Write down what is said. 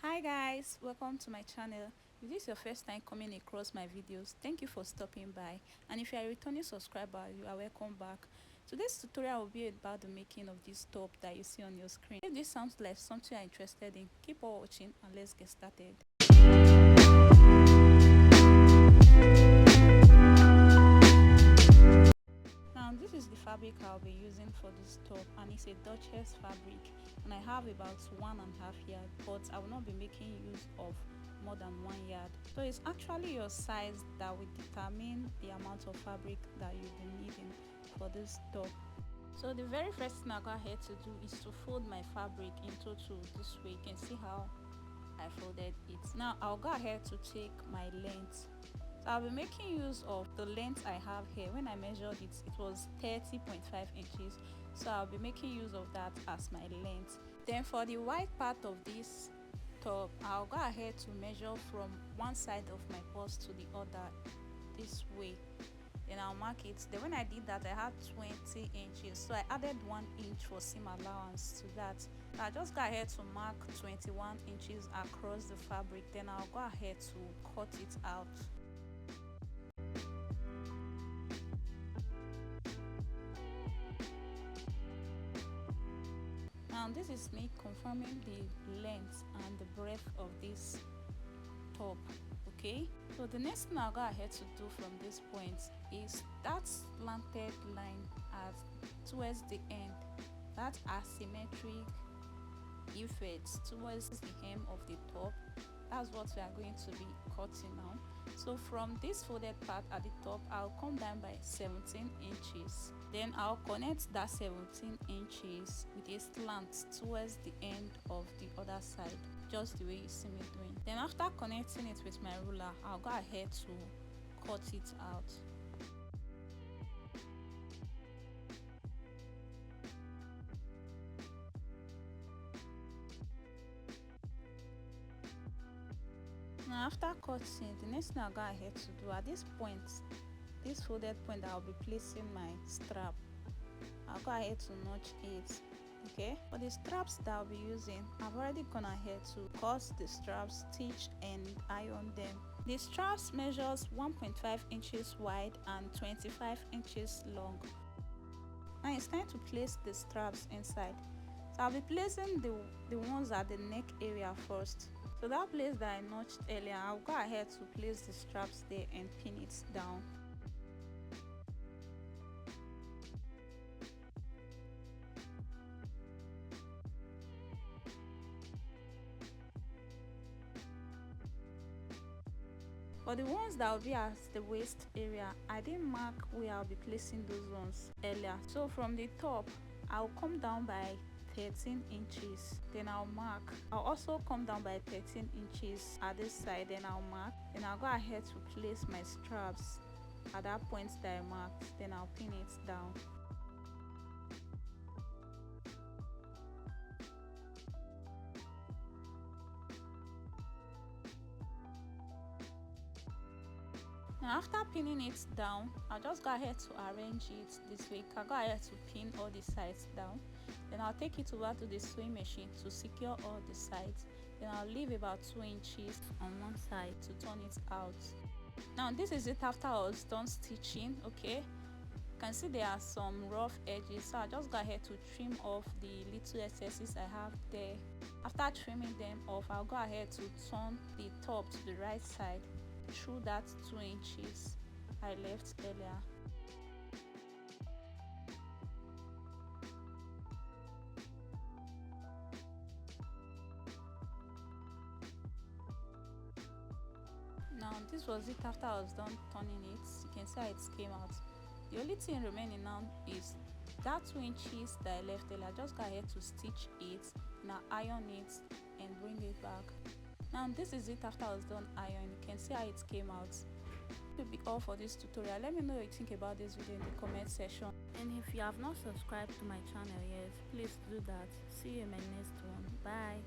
Hi guys, welcome to my channel. If this is your first time coming across my videos, thank you for stopping by, and if you are a returning subscriber, you are welcome back. Today's tutorial will be about the making of this top that you see on your screen. If this sounds like something you're interested in, keep on watching and let's get started. Now this is the fabric I'll be using for this top, and it's a Duchess fabric, and I have about 1.5 yards, but I will not be making use of more than 1 yard. So it's actually your size that will determine the amount of fabric that you'll be needing for this top. So the very first thing I go ahead to do is to fold my fabric into two this way. You can see how I folded it. Now I'll go ahead to take my length. So I'll be making use of the length I have here. When I measured it, it was 30.5 inches. So I'll be making use of that as my length. Then for the wide part of this top, I'll go ahead to measure from one side of my bust to the other this way. Then I'll mark it. Then when I did that, I had 20 inches, so I added 1 inch for seam allowance to that. I'll just go ahead to mark 21 inches across the fabric. Then I'll go ahead to cut it out. Now this is me confirming the length and the breadth of this top. Okay, so the next thing I'll go ahead to do from this point is that slanted line towards the end, that asymmetric effect towards the hem of the top. That's what we are going to be cutting now. So from this folded part at the top, I'll come down by 17 inches. Then I'll connect that 17 inches with a slant towards the end of the other side, just the way you see me doing. Then after connecting it with my ruler, I'll go ahead to cut it out. Now after cutting, the next thing I'll go ahead to do at this point, this folded point that I'll be placing my strap, I'll go ahead to notch it. Okay, for the straps that I'll be using, I've already gone ahead to cut the straps, stitch and iron them. The straps measures 1.5 inches wide and 25 inches long. Now it's time to place the straps inside. So I'll be placing the ones at the neck area first. So that place that I notched earlier, I'll go ahead to place the straps there and pin it down. For the ones that will be at the waist area, I didn't mark where I'll be placing those ones earlier. So from the top, I'll come down by 13 inches, then I'll mark. I'll also come down by 13 inches at this side, then I'll mark. Then I'll go ahead to place my straps at that point that I marked, then I'll pin it down. Now after pinning it down, I'll just go ahead to arrange it this way. I'll go ahead to pin all the sides down. Then I'll take it over to the sewing machine to secure all the sides. Then I'll leave about 2 inches on one side to turn it out. Now this is it after I was done stitching. Okay, you can see there are some rough edges, so I'll just go ahead to trim off the little excesses I have there. After trimming them off, I'll go ahead to turn the top to the right side through that 2 inches I left earlier. Now this was it after I was done turning it. You can see how it came out. The only thing remaining now is that 2 inches that I left earlier. Just go ahead to stitch it, now iron it and bring it back. Now this is it after I was done ironing. You can see how it came out. That will be all for this tutorial. Let me know what you think about this video in the comment section, and if you have not subscribed to my channel yet, please do that. See you in my next one. Bye.